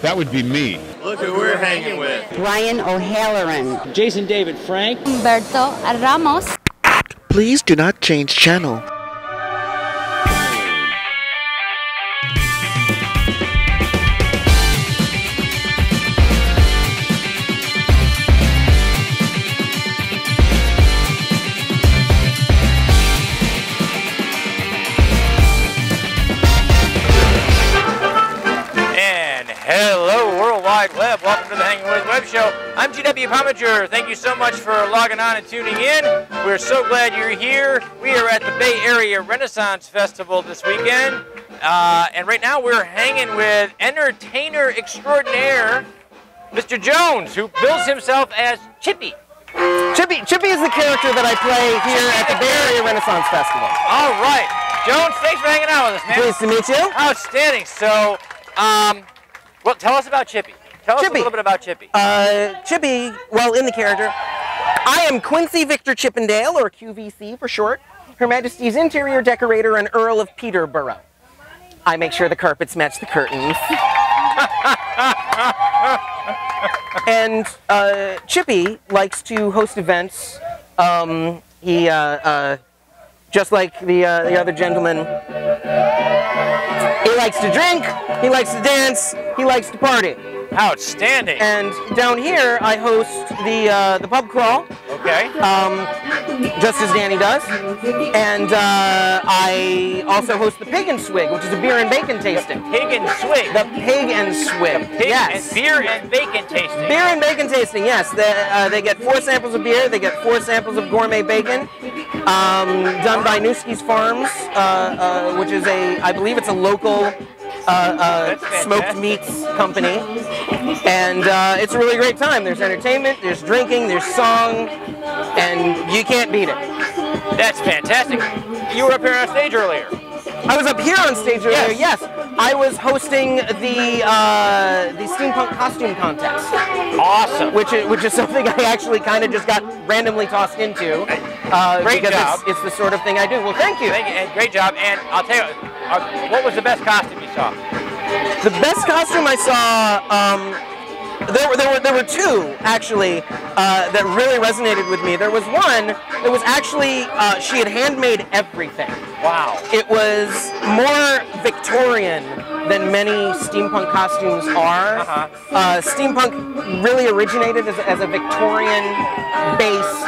That would be me. Look who we're hanging with. Ryan O'Halloran. Jason David Frank. Humberto Ramos. Please do not change channel. Hello, World Wide Web. Welcome to the Hangin With Web Show. I'm GW Pomichter. Thank you so much for logging on and tuning in. We're so glad you're here. We are at the Bay Area Renaissance Festival this weekend. And right now we're hanging with Entertainer Extraordinaire, Mr. Jones, who bills himself as Chippy. Chippy is the character that I play here at the Bay Area Renaissance Festival. All right. Jones, thanks for hanging out with us, man. Pleased to meet you. Outstanding. So, well, tell us about Chippy. Tell us a little bit about Chippy. Chippy, well, in the character, I am Quincy Victor Chippendale, or QVC for short, Her Majesty's interior decorator and Earl of Peterborough. I make sure the carpets match the curtains. And Chippy likes to host events. He, just like the other gentleman, he likes to drink, he likes to dance, he likes to party. Outstanding. And down here, I host the pub crawl. Okay. Just as Danny does. And I also host the Pig-n-Swig, which is a beer and bacon tasting. Pig-n-Swig. The Pig-n-Swig. Yes. Beer and bacon tasting. Beer and bacon tasting, yes. They get 4 samples of beer, they get 4 samples of gourmet bacon, done by Newski's Farms, which is I believe it's a local smoked meats company, and it's a really great time. There's entertainment, there's drinking, there's song, and you can't beat it. That's fantastic. You were up here on stage earlier. I was up here on stage earlier, yes. I was hosting the steampunk costume contest. Awesome. Which is something I actually kind of just got randomly tossed into. Great job. It's the sort of thing I do. Well, thank you. Thank you, and great job. And I'll tell you, what was the best costume you saw? The best costume I saw, there were 2 actually that really resonated with me. There was one that was actually she had handmade everything. Wow. It was more Victorian than many steampunk costumes are. Steampunk really originated as a Victorian-based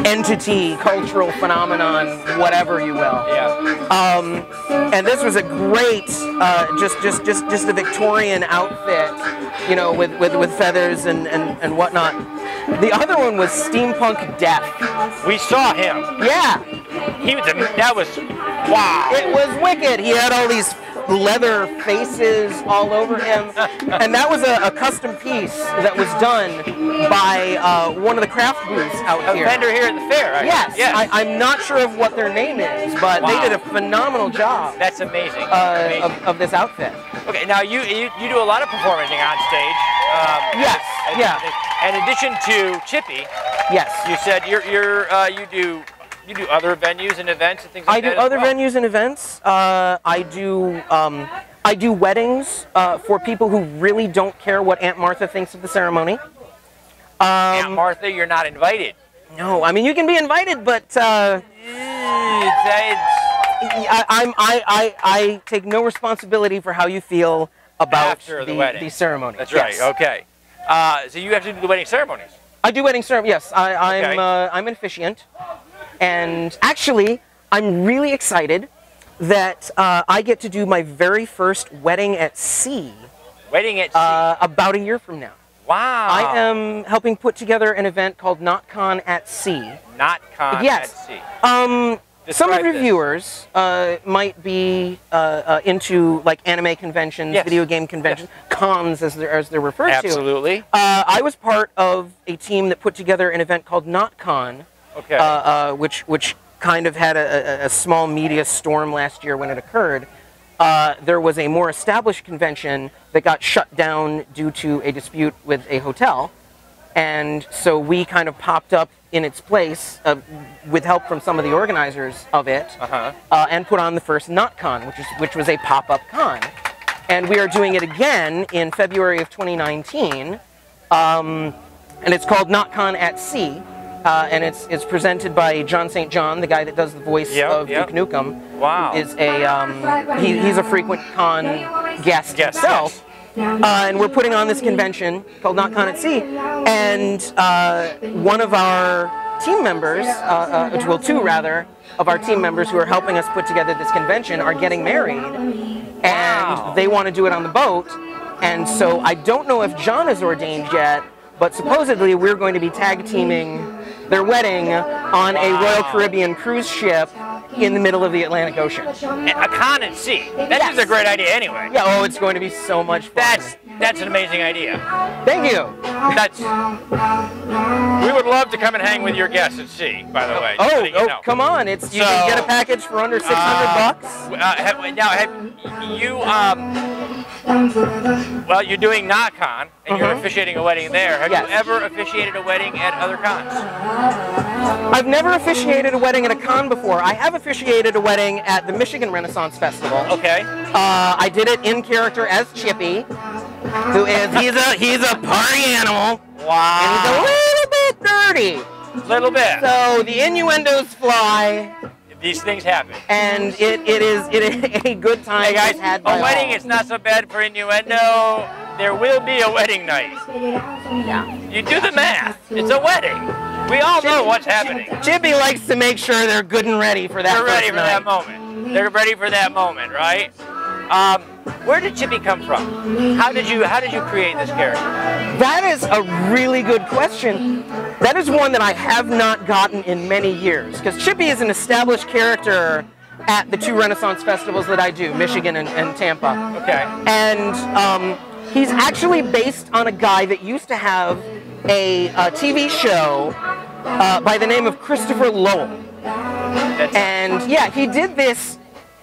entity, cultural phenomenon, whatever you will. Yeah. And this was a great, just a Victorian outfit, you know, with feathers and whatnot. The other one was Steampunk Death. We saw him. Yeah. That was, wow. It was wicked. He had all these leather faces all over him. And that was a custom piece that was done by one of the craft booths out here. A vendor here at the fair, right? Yes. Yes. I'm not sure of what their name is, but they did a phenomenal job. That's amazing. Of this outfit. Okay, now you do a lot of performing on stage. Yes. Yeah. In addition to Chippy. Yes. You said you do other venues and events and things like that. I do other venues and events. I do weddings for people who really don't care what Aunt Martha thinks of the ceremony. Aunt Martha, you're not invited. No, I mean you can be invited, but I take no responsibility for how you feel about the ceremony. That's right. Okay. So you have to do the wedding ceremonies. I do wedding ceremonies. Yes, I'm an officiant. And actually, I'm really excited that I get to do my very first wedding at sea. Wedding at sea? About a year from now. Wow. I am helping put together an event called NotCon at Sea. NotCon at sea. Some of your viewers might be into like anime conventions, video game conventions, cons as they're referred to. Absolutely. I was part of a team that put together an event called NotCon. Okay. Which kind of had a small media storm last year when it occurred. There was a more established convention that got shut down due to a dispute with a hotel. And so we kind of popped up in its place with help from some of the organizers of it and put on the first NotCon, which was a pop-up con. and we are doing it again in February of 2019, and it's called NotCon at Sea, and it's presented by John St. John, the guy that does the voice of Duke Nukem. Wow. Is he's a frequent con guest himself. And we're putting on this convention called NotCon at Sea, and one of our team members, well, two rather, of our team members who are helping us put together this convention are getting married, and they want to do it on the boat, and so I don't know if John is ordained yet, but supposedly we're going to be tag teaming their wedding on a Royal Caribbean cruise ship in the middle of the Atlantic Ocean. A con at sea. That's just a great idea anyway. Yeah, oh, it's going to be so much fun. That's an amazing idea. Thank you. We would love to come and hang with your guests at sea, by the way. Come on. You can get a package for under $600. Now, have you, well, you're doing NotCon, and you're officiating a wedding there. Have you ever officiated a wedding at other cons? I've never officiated a wedding at a con before. I have officiated a wedding at the Michigan Renaissance Festival. Okay. I did it in character as Chippy, who is he's a party animal. Wow. And he's a little bit dirty. Little bit. So the innuendos fly. These things happen. And it is a good time. Hey guys, had by a wedding all. is not so bad for innuendo. There will be a wedding night. Yeah. You do the math. It's a wedding. We all know what's happening. Chippy likes to make sure they're good and ready for that. They're ready for that moment. They're ready for that moment, right? Where did Chippy come from? How did you create this character? That is a really good question. That is one that I have not gotten in many years, because Chippy is an established character at the two Renaissance festivals that I do, Michigan and Tampa. Okay. And he's actually based on a guy that used to have a TV show by the name of Christopher Lowell. And yeah, he did this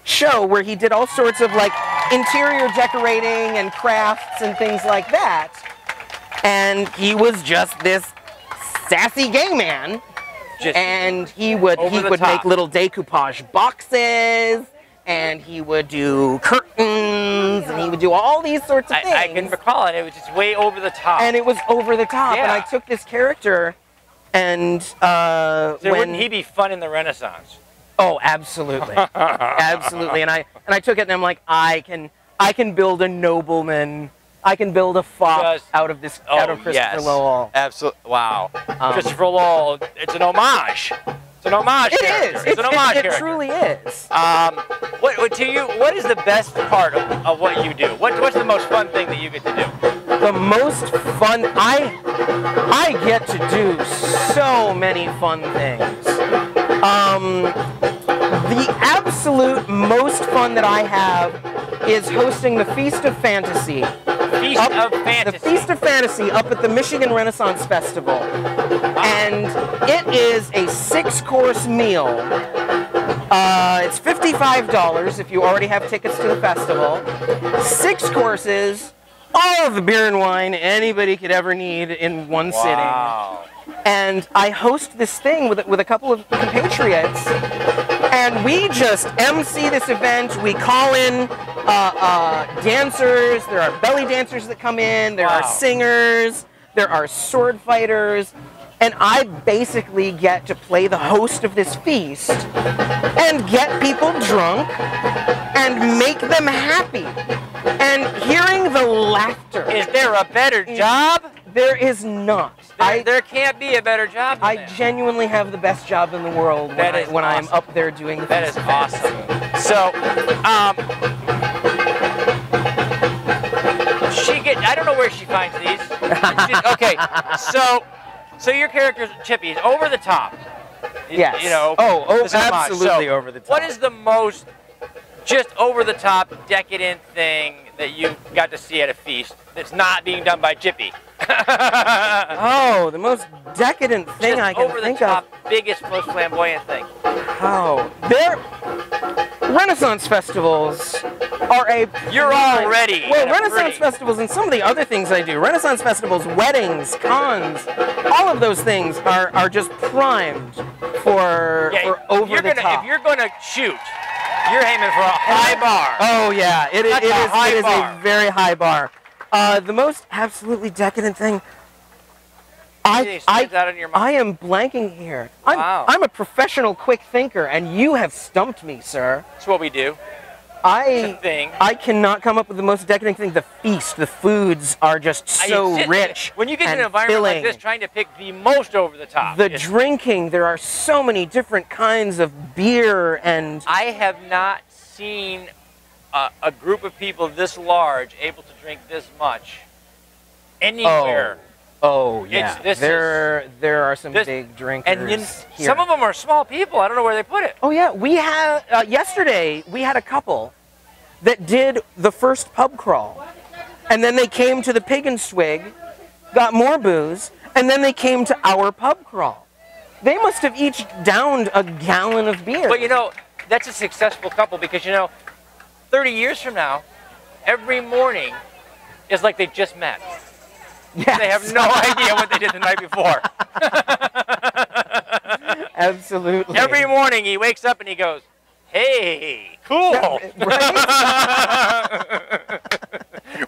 show where he did all sorts of like interior decorating and crafts and things like that. And he was just this sassy gay man. And he would make little decoupage boxes, and he would do curtains, and he would do all these sorts of things. I can recall it. It was just way over the top. And it was over the top. And I took this character, and so wouldn't he be fun in the Renaissance? Oh, absolutely, absolutely. And I took it, and I'm like, I can build a nobleman. I can build a fop out of Christopher Lowell. Absolutely. Wow. Christopher Lowell. It's an homage. It's an homage character. It's an homage character. It truly is. What is the best part of what you do? What's the most fun thing that you get to do? The most fun, I get to do so many fun things. The absolute most fun that I have is hosting the Feast of Fantasy. The Feast of Fantasy up at the Michigan Renaissance Festival. And it is a 6-course meal. It's $55 if you already have tickets to the festival. 6 courses, all of the beer and wine anybody could ever need in one sitting. And I host this thing with a couple of compatriots, and we just MC this event. We call in dancers. There are belly dancers that come in. There are singers. There are sword fighters. And I basically get to play the host of this feast and get people drunk and make them happy. And hearing the laughter. Is there a better job? There is not. There can't be a better job than that. I genuinely have the best job in the world when I'm up there doing the That is awesome. So, I don't know where she finds these. Okay, so your character, Chippy, is over the top. Yes. You know. Absolutely over the top. What is the most just over the top, decadent thing that you got to see at a feast that's not being done by Chippy? The most decadent thing I can think of. Over the top, biggest, most flamboyant thing. Renaissance festivals are a... You're all ready. Well, Renaissance festivals and some of the other things I do. Renaissance festivals, weddings, cons, all of those things are just primed for over the top. If you're going to shoot You're aiming for a high bar. Oh yeah, it is bar. a very high bar. The most absolutely decadent thing. I am blanking here. Wow. I'm a professional quick thinker, and you have stumped me, sir. That's what we do. I cannot come up with the most decadent thing. The feast, the foods are just so rich. When you get and to an environment filling. like this, trying to pick the most over the top. The drinking, there are so many different kinds of beer and... I have not seen a group of people this large able to drink this much anywhere. Oh yeah, there are some big drinkers and here. Some of them are small people. I don't know where they put it. Oh yeah, we had yesterday we had a couple that did the first pub crawl, and then they came to the Pig-n-Swig, got more booze, and then they came to our pub crawl. They must have each downed a gallon of beer. But you know, that's a successful couple because, you know, 30 years from now, every morning is like they just met. Yes. They have no idea what they did the night before. Absolutely. Every morning he wakes up and he goes, "Hey, cool." Right?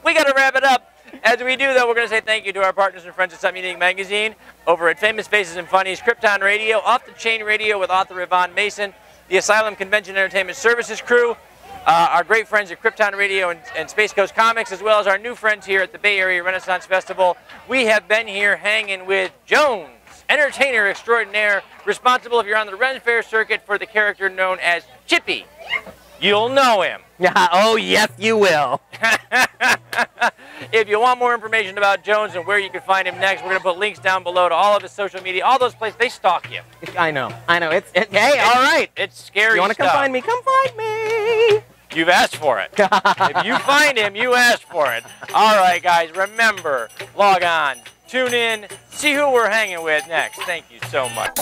We got to wrap it up. As we do, though, we're going to say thank you to our partners and friends at Something Unique Magazine, over at Famous Faces and Funnies, Krypton Radio, Off the Chain Radio with author Yvonne Mason, the Asylum Convention Entertainment Services crew, our great friends at Krypton Radio and Space Coast Comics, as well as our new friends here at the Bay Area Renaissance Festival. We have been here hanging with Jones, Entertainer Extraordinaire, responsible, if you're on the Ren Fair circuit, for the character known as Chippy. You'll know him. Yeah. Oh yes, you will. If you want more information about Jones and where you can find him next, we're going to put links down below to all of his social media, all those places. They stalk you. I know. Hey, all right. It's scary. You want to come find me? Come find me. You've asked for it. If you find him, you asked for it. All right, guys, remember, log on, tune in, see who we're hanging with next. Thank you so much.